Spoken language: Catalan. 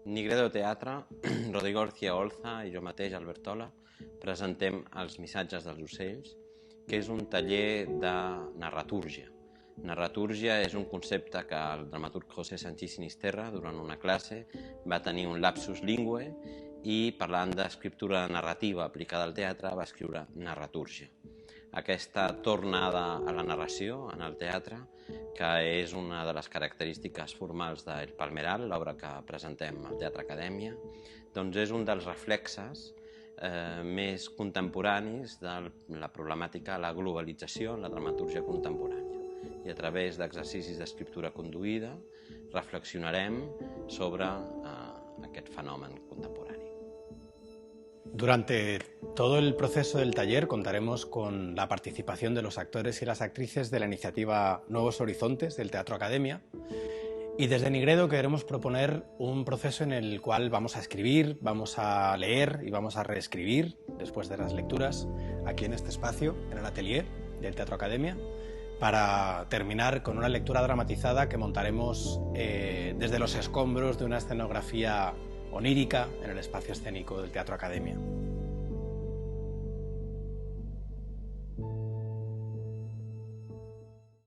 Nigredo Teatre, Rodrigo García Olza i jo mateix, Albert Tola, presentem Els missatges dels ocells, que és un taller de narratúrgia. Narratúrgia és un concepte que el dramaturg José Sanchís Sinisterra, durant una classe, va tenir un lapsus linguae i, parlant d'escriptura narrativa aplicada al teatre, va escriure narratúrgia. Aquesta tornada a la narració en el teatre, que és una de les característiques formals d'El Palmeral, l'obra que presentem al Teatre Acadèmia, doncs és un dels reflexes més contemporanis de la problemàtica de la globalització en la dramatúrgia contemporània. I a través d'exercicis d'escriptura conduïda reflexionarem sobre aquest fenomen contemporani. Durante todo el proceso del taller contaremos con la participación de los actores y las actrices de la iniciativa Nuevos Horizontes del Teatro Academia, y desde Nigredo queremos proponer un proceso en el cual vamos a escribir, vamos a leer y vamos a reescribir después de las lecturas aquí en este espacio, en el atelier del Teatro Academia, para terminar con una lectura dramatizada que montaremos desde los escombros de una escenografía onírica en el espacio escénico del Teatro Academia.